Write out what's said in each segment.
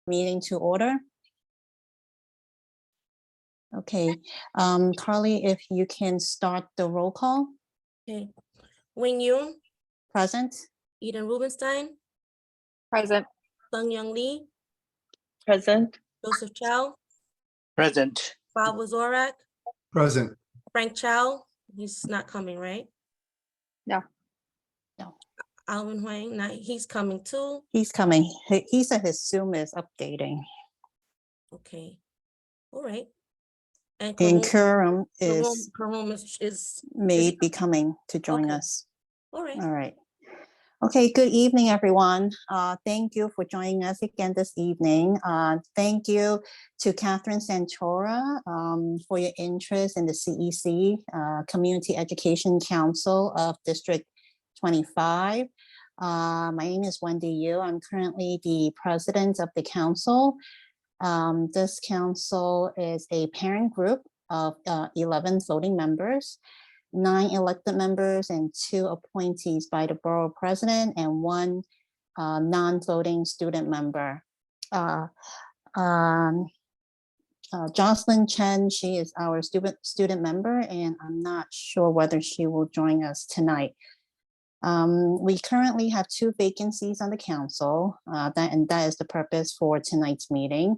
meeting to order. Okay, Carly, if you can start the roll call. Okay. Wing Yun, Present. Eden Rubenstein, Present. Sung Young Lee, Present. Joseph Chow, Present. Bob Wazorak, Present. Frank Chow, he's not coming, right? No. No. Alvin Huang, he's coming too. He's coming. He said his Zoom is updating. Okay, all right. And And Karum Karum is may be coming to join Okay. us. all right. All right. Okay, good evening, everyone. Thank you for joining us again this evening. Thank you to Catherine Santora for your interest in the CEC, Community Education Council of District 25. My name is Wendy Yu. I'm currently the president of the council. This council is a parent group of 11 voting members, 9 elected members and 2 appointees by the borough president and 1 non-voting student member. Jocelyn Chen, she is our student member, and I'm not sure whether she will join us tonight. We currently have 2 vacancies on the council, and that is the purpose for tonight's meeting,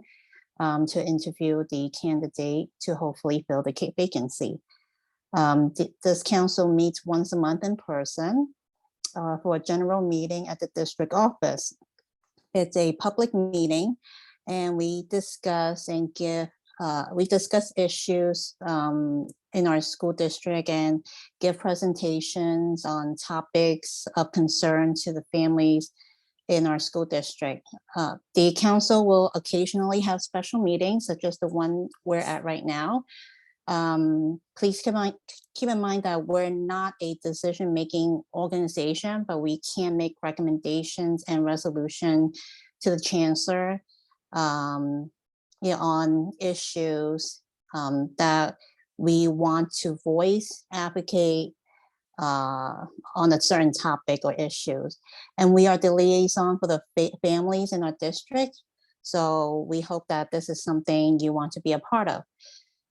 to interview the candidate to hopefully fill the vacancy. This council meets once a month in person for a general meeting at the district office. It's a public meeting, and we discuss and discuss issues in our school district and give presentations on topics of concern to the families in our school district. The council will occasionally have special meetings, such as the one we're at right now. Please keep in mind that we're not a decision-making organization, but we can make recommendations and resolution to the chancellor on issues that we want to voice, advocate on a certain topic or issues. And we are the liaison for the families in our district. So we hope that this is something you want to be a part of.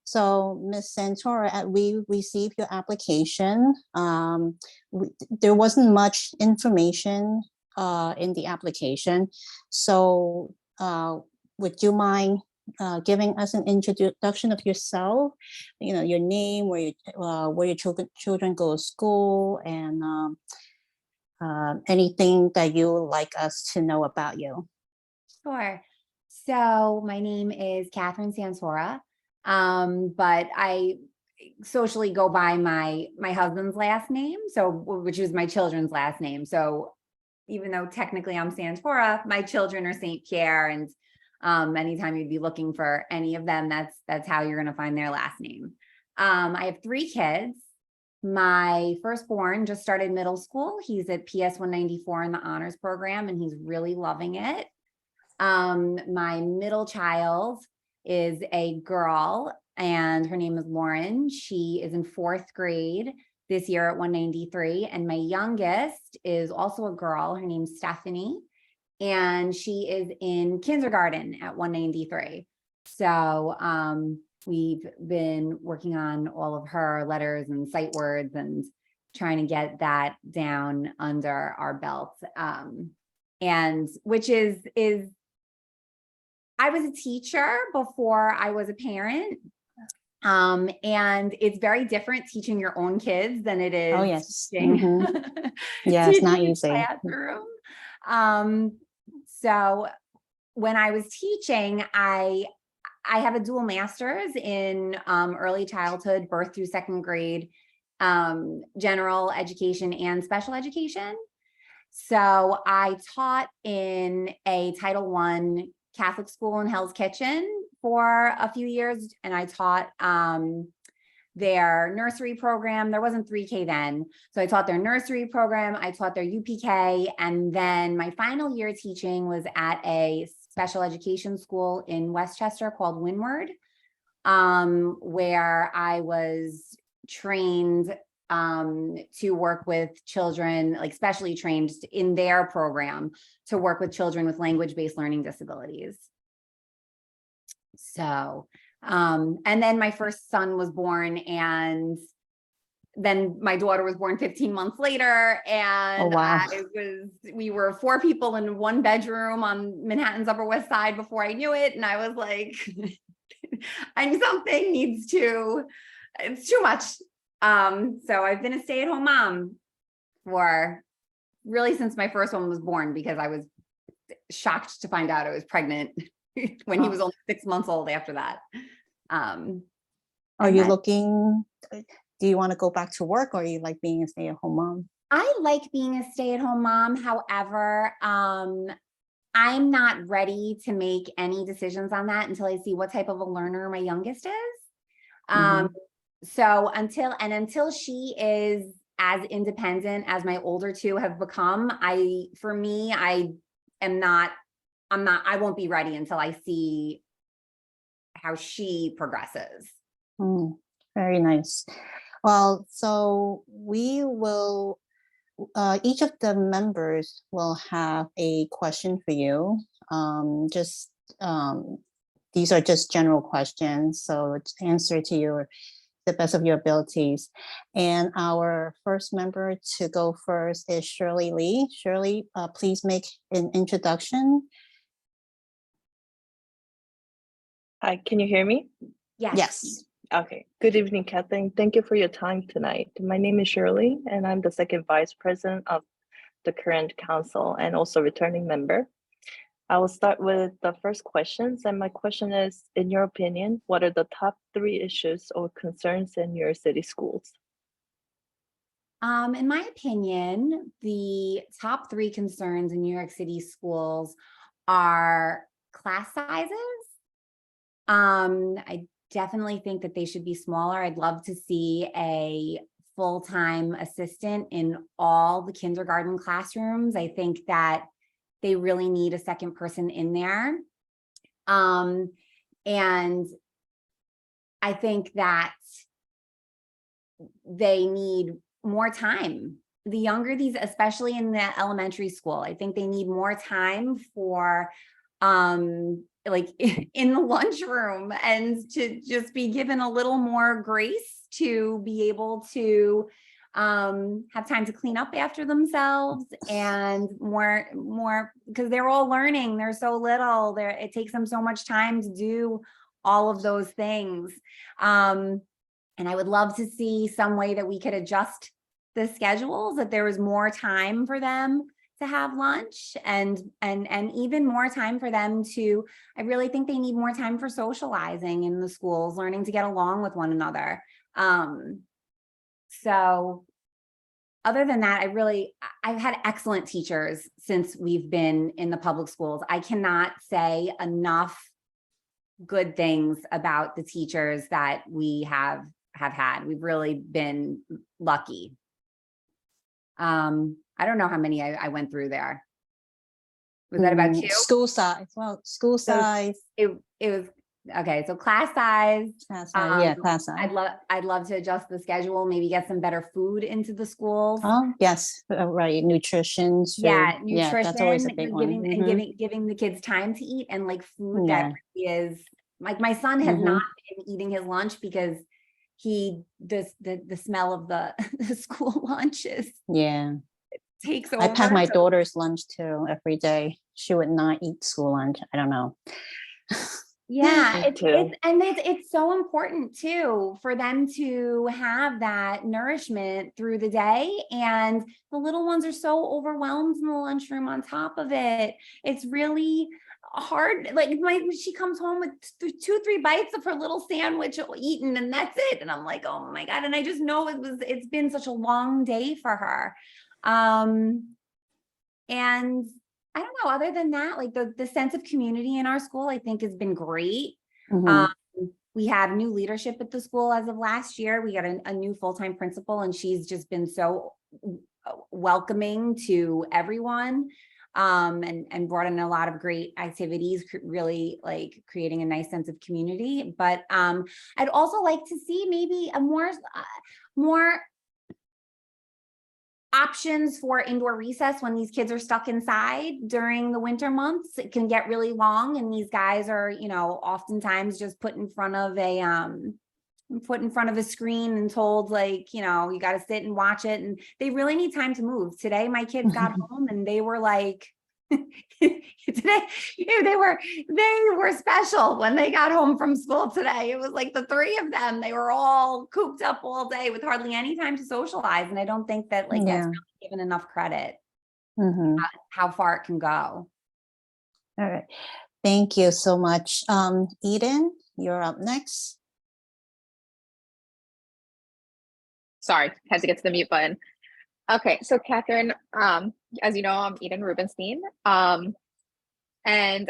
So, Ms. Santora, we received your application. There wasn't much information in the application. So would you mind giving us an introduction of yourself, your name, where your children go to school, and anything that you would like us to know about you? Sure. So my name is Catherine Santora, but I socially go by my husband's last name, which is my children's last name. So even though technically I'm Santora, my children are St. Pierre, and anytime you'd be looking for any of them, that's how you're going to find their last name. I have 3 kids. My firstborn just started middle school. He's at PS 194 in the honors program, and he's really loving it. My middle child is a girl, and her name is Lauren. She is in 4th grade this year at 193. And my youngest is also a girl. Her name's Stephanie, and she is in kindergarten at 193. So we've been working on all of her letters and sight words and trying to get that down under our belt. And which is I was a teacher before I was a parent. And it's very different teaching your own kids than it is. Oh, yes. Teaching, Yeah, it's not teaching easy. Classroom. So when I was teaching, I have a dual master's in early childhood, birth through 2nd grade, general education and special education. So I taught in a Title I Catholic school in Hell's Kitchen for a few years, and I taught their nursery program. There wasn't 3K then, so I taught their nursery program, I taught their UPK, and then my final year teaching was at a special education school in Westchester called Windward, where I was trained to work with children, like specially trained in their program to work with children with language-based learning disabilities. So, and then my first son was born, and then my daughter was born 15 months later, and wow. we were 4 people in 1 bedroom on Manhattan's Upper West Side before I knew it. And I was like, it's too much. So I've been a stay-at-home mom for really since my first one was born, because I was shocked to find out I was pregnant when he was only 6 months old after that. Are And you then- looking, do you want to go back to work, or you like being a stay-at-home mom? I like being a stay-at-home mom. However, I'm not ready to make any decisions on that until I see what type of a learner my youngest is. So until she is as independent as my older 2 have become, I won't be ready until I see how she progresses. Very nice. Well, so we will, each of the members will have a question for you. These are just general questions, so it's answer to the best of your abilities. And our first member to go first is Shirley Lee. Shirley, please make an introduction. Hi, can you hear me? Yes. Okay. Good evening, Kathleen. Thank you for your time tonight. My name is Shirley, and I'm the second vice president of the current council and also returning member. I will start with the first questions, and my question is, in your opinion, what are the top 3 issues or concerns in your city schools? In my opinion, the top 3 concerns in New York City schools are class sizes. I definitely think that they should be smaller. I'd love to see a full-time assistant in all the kindergarten classrooms. I think that they really need a second person in there. And I think that they need more time. The younger these, especially in the elementary school, I think they need more time for like in the lunchroom, and to just be given a little more grace to be able to have time to clean up after themselves, and more because they're all learning. They're so little. It takes them so much time to do all of those things. And I would love to see some way that we could adjust the schedules, that there was more time for them to have lunch, and even more time for them to, I really think they need more time for socializing in the schools, learning to get along with one another. So other than that, I've had excellent teachers since we've been in the public schools. I cannot say enough good things about the teachers that we have had. We've really been lucky. I don't know how many I went through there. Was that about 2? School size. Well, school size. It was okay. So class size. Class size. Yeah, class size. I'd love to adjust the schedule, maybe get some better food into the schools. Oh, yes, right. Nutrition. Yeah, food. nutrition. Yeah, that's always a big one. And giving the kids time to eat, and like food that really is like, my son has not been eating his lunch because the smell of the school lunches takes over. I pack my daughter's lunch too every day. She would not eat school lunch. I don't know. Yeah, it's so important too for them to have that nourishment through the day, and the little ones are so overwhelmed in the lunchroom on top of it. It's really hard. Like she comes home with 2-3 bites of her little sandwich eaten, and that's it. And I'm like, oh my God. And I just know it's been such a long day for her. And I don't know, other than that, like the sense of community in our school, I think has been great. We have new leadership at the school as of last year. We got a new full-time principal, and she's just been so welcoming to everyone. And brought in a lot of great activities, really like creating a nice sense of community. But I'd also like to see maybe a more options for indoor recess when these kids are stuck inside during the winter months. It can get really long, and these guys are, you know, oftentimes just put in front of a screen and told, like, you know, you got to sit and watch it, and they really need time to move. Today my kids got home and they were like today, they were special when they got home from school today. It was like the three of them, they were all cooped up all day with hardly any time to socialize. And I don't think that like that's Yeah. really given enough credit Mhm. how far it can go. All right. Thank you so much. Eden, you're up next. Sorry, had to get to the mute button. Okay, so Catherine, as you know, I'm Eden Rubenstein, and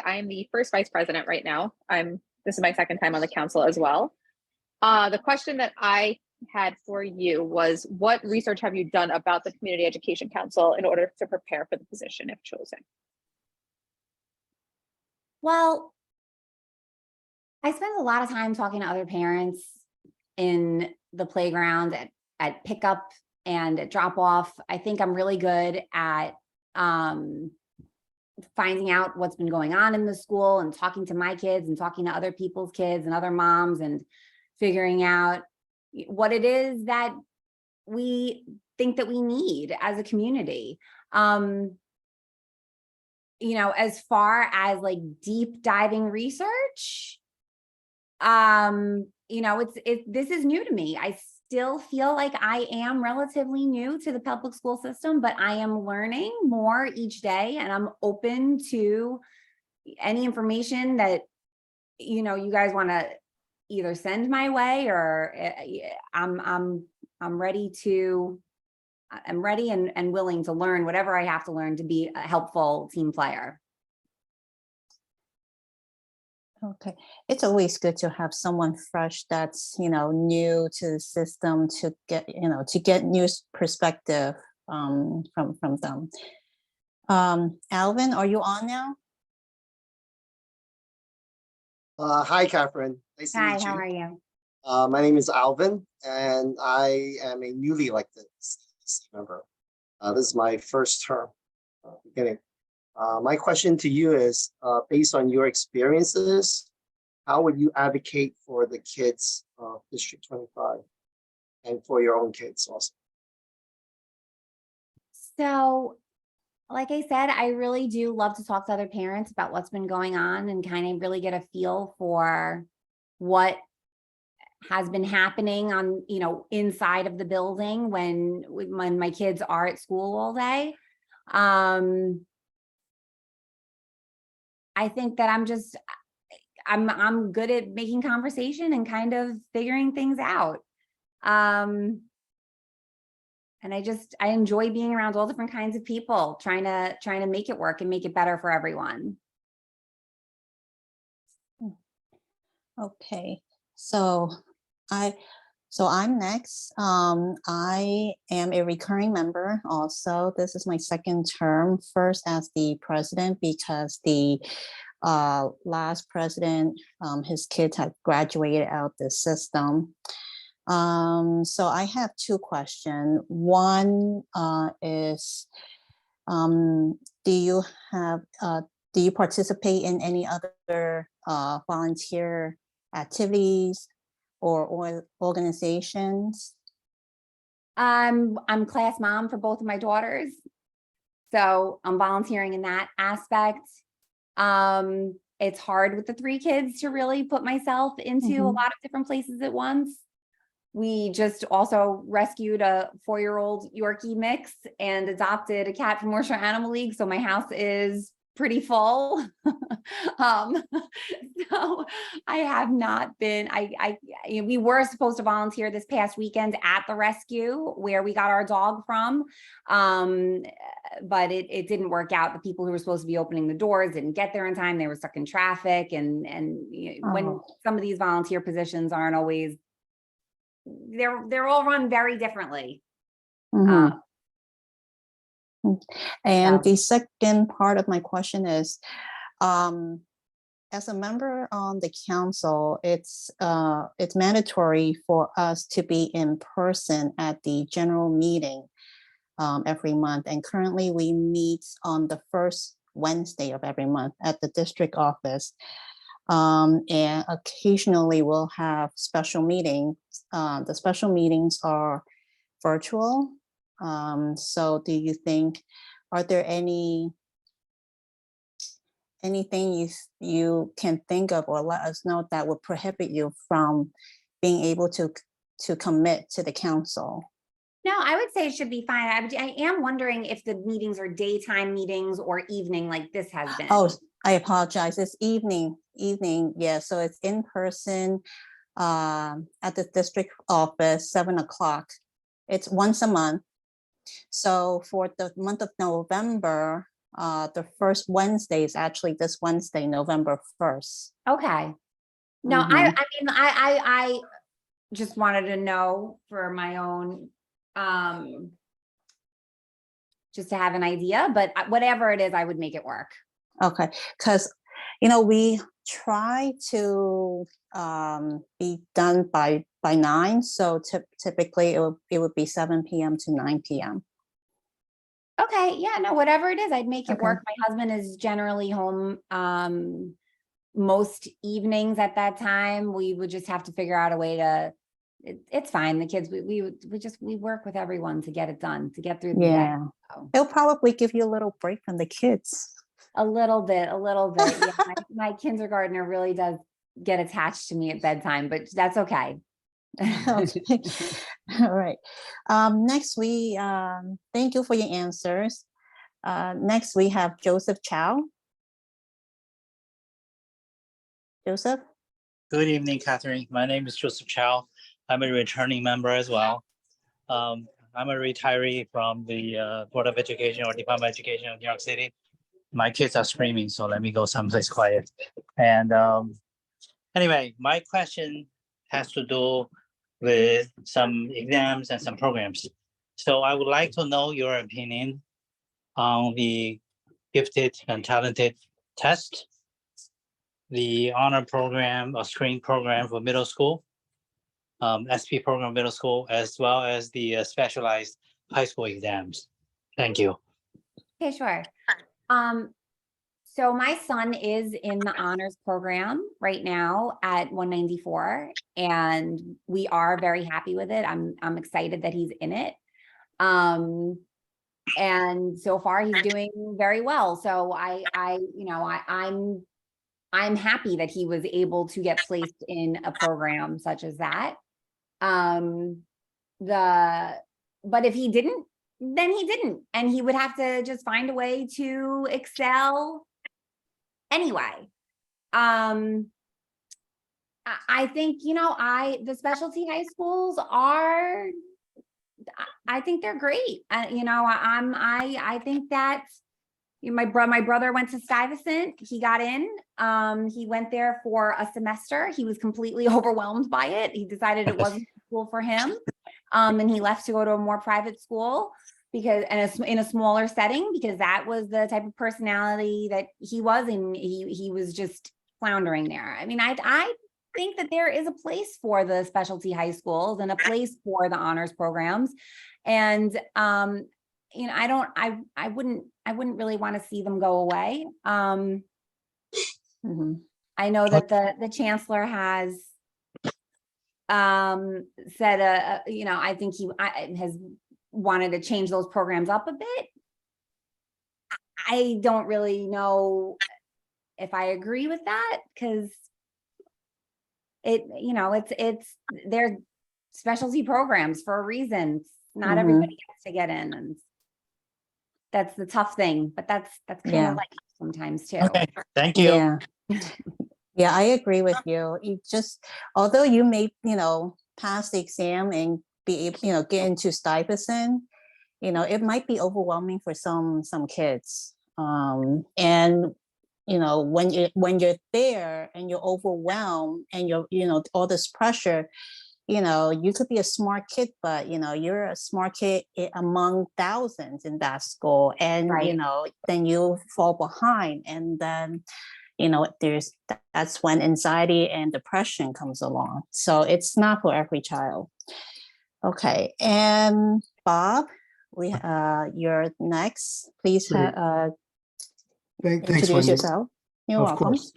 I'm the first vice president right now. This is my second time on the council as well. The question that I had for you was, what research have you done about the Community Education Council in order to prepare for the position if chosen? Well, I spend a lot of time talking to other parents in the playground, at pickup and at drop off. I think I'm really good at finding out what's been going on in the school and talking to my kids and talking to other people's kids and other moms and figuring out what it is that we think that we need as a community. You know, as far as like deep diving research, you know, this is new to me. I still feel like I am relatively new to the public school system, but I am learning more each day, and I'm open to any information that, you know, you guys want to either send my way, or I'm ready and willing to learn whatever I have to learn to be a helpful team player. Okay, it's always good to have someone fresh that's, you know, new to the system to get, you know, to get new perspective from them. Alvin, are you on now? Hi, Catherine. Nice to Hi, meet how you. are you? My name is Alvin, and I am a newly elected CEC member. This is my first term beginning. My question to you is, based on your experiences, how would you advocate for the kids of District 25 and for your own kids also? So, like I said, I really do love to talk to other parents about what's been going on and kind of really get a feel for what has been happening on, you know, inside of the building when my kids are at school all day. I think that I'm good at making conversation and kind of figuring things out. And I enjoy being around all different kinds of people, trying to make it work and make it better for everyone. Okay, so I'm next. I am a recurring member also. This is my second term, first as the president because the last president, his kids had graduated out the system. So I have two questions. One is, do you participate in any other volunteer activities or organizations? I'm class mom for both of my daughters, so I'm volunteering in that aspect. It's hard with the three kids to really put myself into a lot of different places at once. We just also rescued a 4-year-old Yorkie mix and adopted a cat from Worcester Animal League. So my house is pretty full. So I have not been, we were supposed to volunteer this past weekend at the rescue where we got our dog from. But it didn't work out. The people who were supposed to be opening the doors didn't get there in time. They were stuck in traffic. And when some of these volunteer positions aren't always, they're all run very differently. And So- the second part of my question is, as a member on the council, it's mandatory for us to be in person at the general meeting. every month. And currently we meet on the first Wednesday of every month at the district office. And occasionally we'll have special meetings. The special meetings are virtual. So do you think, are there anything you can think of or let us know that would prohibit you from being able to commit to the council? No, I would say it should be fine. I am wondering if the meetings are daytime meetings or evening like this has been. Oh, I apologize. It's evening. Yeah, so it's in person at the district office, 7 o'clock. It's once a month. So for the month of November, the first Wednesday is actually this Wednesday, November 1st. Okay. No, I mean, I just wanted to know for my own, just to have an idea, but whatever it is, I would make it work. Okay, because, you know, we try to be done by 9. So typically it would be 7 p.m. to 9 p.m. Okay, yeah, no, whatever it is, I'd make it Okay. work. My husband is generally home most evenings at that time. We would just have to figure out a way to, it's fine. The kids, we work with everyone to get it done, to get through the day. Yeah, So, it'll probably give you a little break from the kids. a little bit. Yeah, my kindergartner really does get attached to me at bedtime, but that's okay. Okay. All right. Next, we thank you for your answers. Next, we have Joseph Chow. Joseph? Good evening, Catherine. My name is Joseph Chow. I'm a returning member as well. I'm a retiree from the Board of Education or Department of Education of New York City. My kids are screaming, so let me go someplace quiet. And anyway, my question has to do with some exams and some programs. So I would like to know your opinion on the gifted and talented test, the honor program or screen program for middle school, SP program middle school, as well as the specialized high school exams. Thank you. Okay, sure. So my son is in the honors program right now at 194, and we are very happy with it. I'm excited that he's in it. And so far he's doing very well. So I'm happy that he was able to get placed in a program such as that. But if he didn't, then he didn't, and he would have to just find a way to excel anyway. I think, the specialty high schools are, I think they're great. I think that my brother went to Stuyvesant. He got in. He went there for a semester. He was completely overwhelmed by it. He decided it wasn't school for him. And he left to go to a more private school because, and in a smaller setting, because that was the type of personality that he was, and he was just floundering there. I mean, I think that there is a place for the specialty high schools and a place for the honors programs. And, I wouldn't really want to see them go away. I know that the chancellor has said, I think he has wanted to change those programs up a bit. I don't really know if I agree with that, because they're specialty programs for a reason. Not everybody gets to get in, and that's the tough thing, but that's kind of like sometimes too. Okay, thank you. Yeah. Yeah, I agree with you. You just, although you may, pass the exam and be able, get into Stuyvesant, it might be overwhelming for some kids. And when you're there and you're overwhelmed and you're, all this pressure, you could be a smart kid, but you're a smart kid among thousands in that school, and Right. then you fall behind, and then that's when anxiety and depression comes along. So it's not for every child. Okay, and Bob, you're next. Please Great. Thanks, introduce Wendy. yourself. You're Of welcome. course.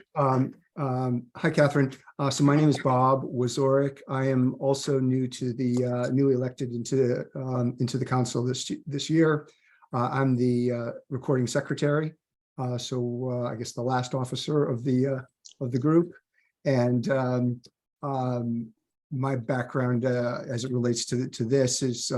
Hi, Catherine. So my name is Bob Wazorek. I am also new to the newly elected into the council this year. I'm the recording secretary. So I guess the last officer of the group. And my background as it relates to this is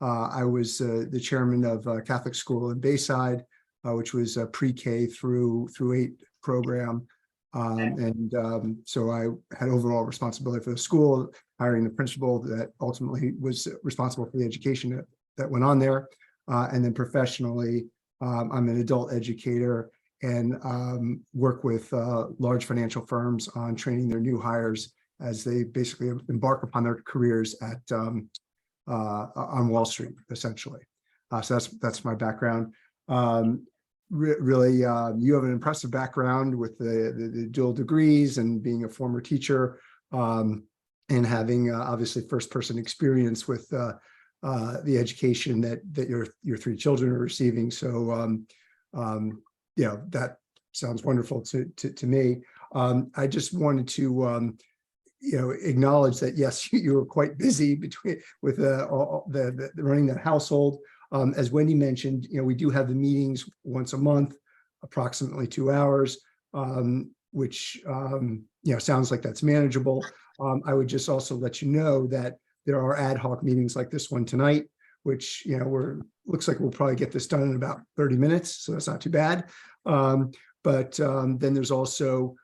I was the chairman of Catholic school in Bayside, which was a pre-K through 8 program. So I had overall responsibility for the school, hiring the principal that ultimately was responsible for the education that went on there. And then professionally, I'm an adult educator and work with large financial firms on training their new hires as they basically embark upon their careers at on Wall Street, essentially. So that's my background. Really, you have an impressive background with the dual degrees and being a former teacher, and having obviously first-person experience with the education that your 3 children are receiving. So, that sounds wonderful to me. I just wanted to acknowledge that yes, you were quite busy with the running that household. As Wendy mentioned, we do have the meetings once a month, approximately 2 hours, which sounds like that's manageable. I would just also let you know that there are ad hoc meetings like this one tonight, which looks like we'll probably get this done in about 30 minutes, so that's not too bad. But then there's also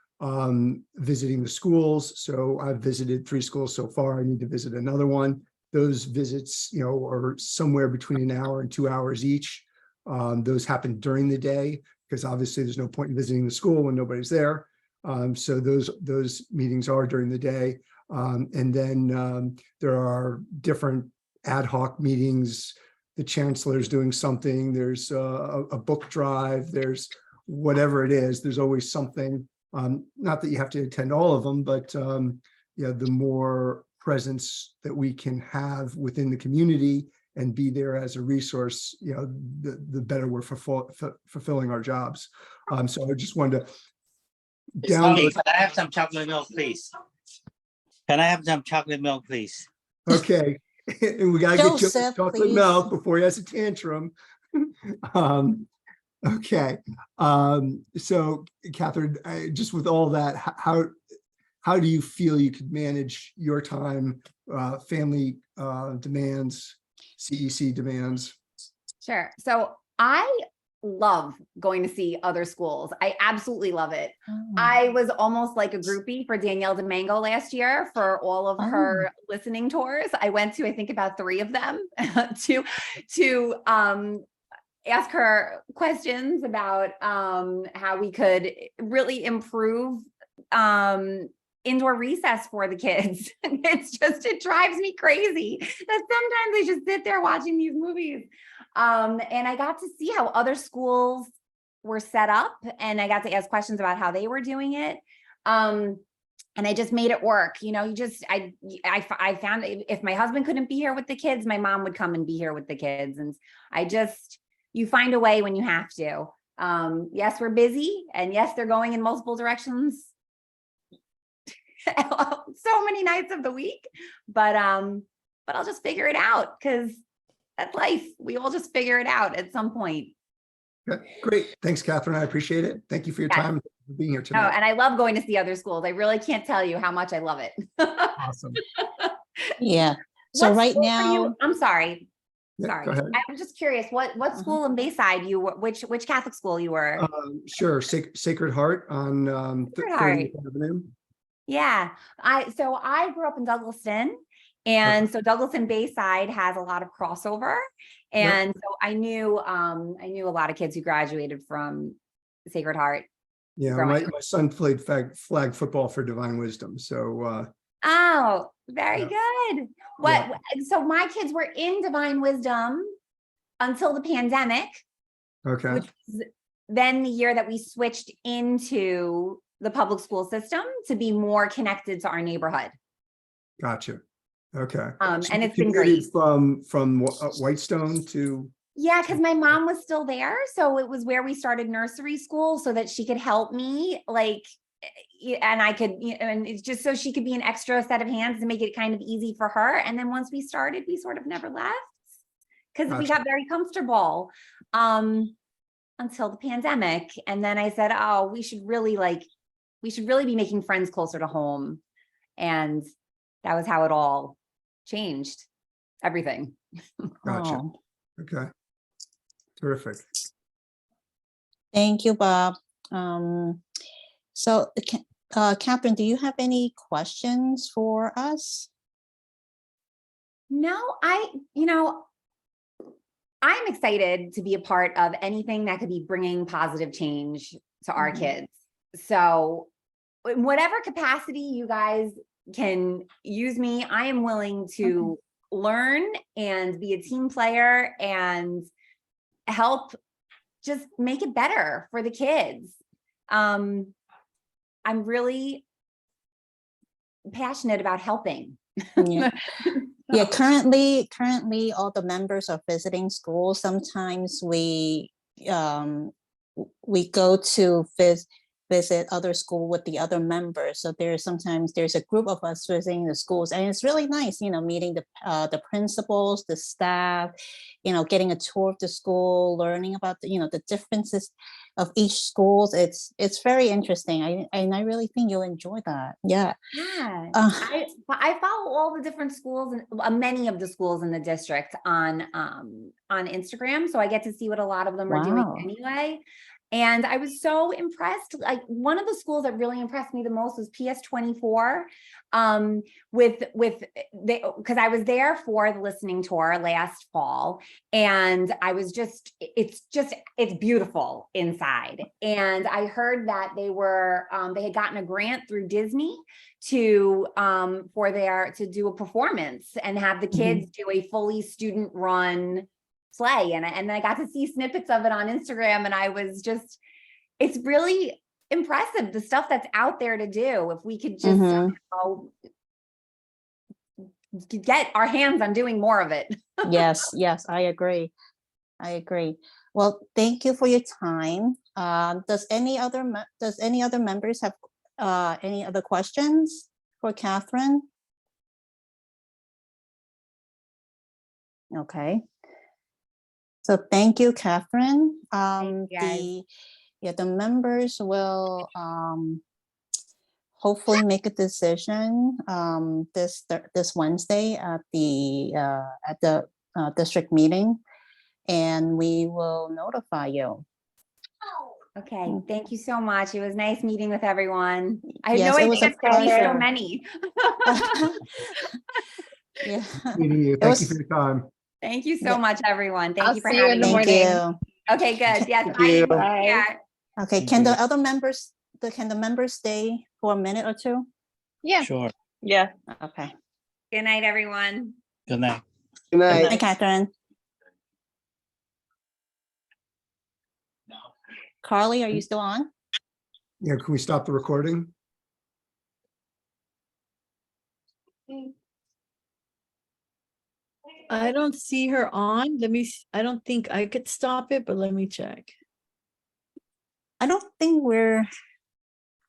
visiting the schools. So I've visited 3 schools so far. I need to visit another one. Those visits, are somewhere between 1 hour and 2 hours each. Those happen during the day because obviously there's no point in visiting the school when nobody's there. So those meetings are during the day. And then there are different ad hoc meetings. The chancellor's doing something. There's a book drive. There's whatever it is. There's always something. Not that you have to attend all of them, but the more presence that we can have within the community and be there as a resource, the better we're fulfilling our jobs. So I just wanted to download. Can I have some chocolate milk, please? Can I have some chocolate milk, please? Okay, and we gotta get Joseph, chocolate please. milk before he has a tantrum. Okay, so Catherine, just with all that, how do you feel you could manage your time, family demands, CEC demands? Sure. So I love going to see other schools. I absolutely love it. I was almost like a groupie for Danielle DeMango last year for all of her listening tours. I went to, I think, about 3 of them to ask her questions about how we could really improve indoor recess for the kids. It drives me crazy that sometimes they just sit there watching these movies. And I got to see how other schools were set up, and I got to ask questions about how they were doing it. And I just made it work. I found if my husband couldn't be here with the kids, my mom would come and be here with the kids. And you find a way when you have to. Yes, we're busy, and yes, they're going in multiple directions so many nights of the week, but I'll just figure it out because that's life. We all just figure it out at some point. Okay, great. Thanks, Catherine. I appreciate it. Thank you for your time and for being here Oh, tonight. and I love going to see other schools. I really can't tell you how much I love it. Awesome. Yeah. So What right school were you- now, I'm sorry. Yeah, Sorry. go ahead. I'm just curious, what school in Bayside you were, which Catholic school you were? Sure. Sacred Heart on Sacred Heart. 30th Avenue. Yeah. So I grew up in Douglaston, and so Douglaston Bayside has a lot of crossover. And so I knew a lot of kids who graduated from Sacred Heart. Yeah, growing my son played flag football for Divine Wisdom. So Oh, very Yeah. good. So my kids were in Divine Wisdom until the pandemic, okay. which was then the year that we switched into the public school system to be more connected to our neighborhood. Gotcha. Okay. And So it's you been commuted great. from Whitestone to, Yeah, because my mom was still there. So it was where we started nursery school so that she could help me, like, and I could, and it's just so she could be an extra set of hands to make it kind of easy for her. And then once we started, we sort of never left because we Gotcha. got very comfortable until the pandemic. And then I said, oh, we should really be making friends closer to home. And that was how it all changed everything. Gotcha. Oh, okay. Terrific. thank you, Bob. So, Catherine, do you have any questions for us? No, I'm excited to be a part of anything that could be bringing positive change to our Mhm. kids. So in whatever capacity you guys can use me, I am willing to learn and be a team player and help just make it better for the kids. I'm really passionate about helping. Yeah. Yeah, currently all the members are visiting schools. Sometimes we go to visit other school with the other members. So sometimes there's a group of us visiting the schools, and it's really nice, meeting the principals, the staff, getting a tour of the school, learning about the differences of each schools. It's very interesting. I really think you'll enjoy that. Yeah. Yeah, Uh, I follow all the different schools and many of the schools in the district on Instagram, so I get to see what a lot of them are doing Wow. anyway. And I was so impressed. Like one of the schools that really impressed me the most was PS24. Because I was there for the listening tour last fall, and I was it's beautiful inside. And I heard that they had gotten a grant through Disney to do a performance and have the kids do a fully student run play. And I got to see snippets of it on Instagram, and I was it's really impressive, the stuff that's out there to do. If we could just somehow get our hands on doing more of it. Yes, I agree. Well, thank you for your time. Does any other members have any other questions for Catherine? Okay. So thank you, Catherine. Thank you, guys. The members will hopefully make a decision this Wednesday at the district meeting, and we will notify you. Okay, thank you so much. It was nice meeting with everyone. I had Yes, no it idea was a there'd be so pleasure. many. Yeah. Meeting you. Thank you for your time. Thank you so Yeah. much, everyone. Thank I'll you for see you in having the me. Thank morning. you. Okay, good. Yes, Thank bye. you. Bye. Yeah. Okay, Thank can you. the other members, stay for a minute or two? Yeah. Sure. Yeah. Okay. Good night, everyone. Good night. Good night. Hi, Catherine. Carly, are you still on? Yeah, can we stop the recording? I don't see her on. I don't think I could stop it, but let me check. I don't think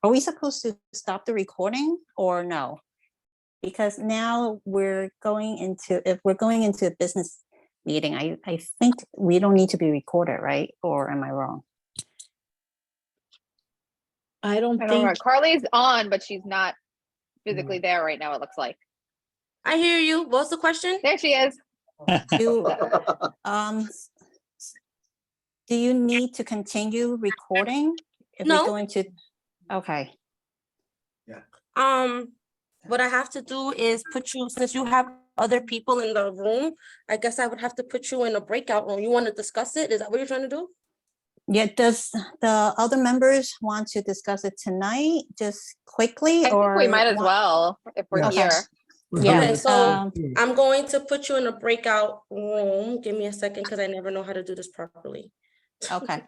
are we supposed to stop the recording or no? Because now if we're going into a business meeting, I think we don't need to be recorded, right? Or am I wrong? I don't I don't know. think, Carly's on, but she's not physically there right now, it looks like. I hear you. What's the question? There she is. Do you need to continue recording? If No. we're going to, okay. What I have to do is put you, since you have other people in the room, I guess I would have to put you in a breakout room. You want to discuss it? Is that what you're trying to do? Yeah, does the other members want to discuss it tonight, just quickly, I think or? we might as well if we're Yes. here. Yeah, Okay, so Hmm. I'm going to put you in a breakout room. Give me a second because I never know how to do this properly. Okay.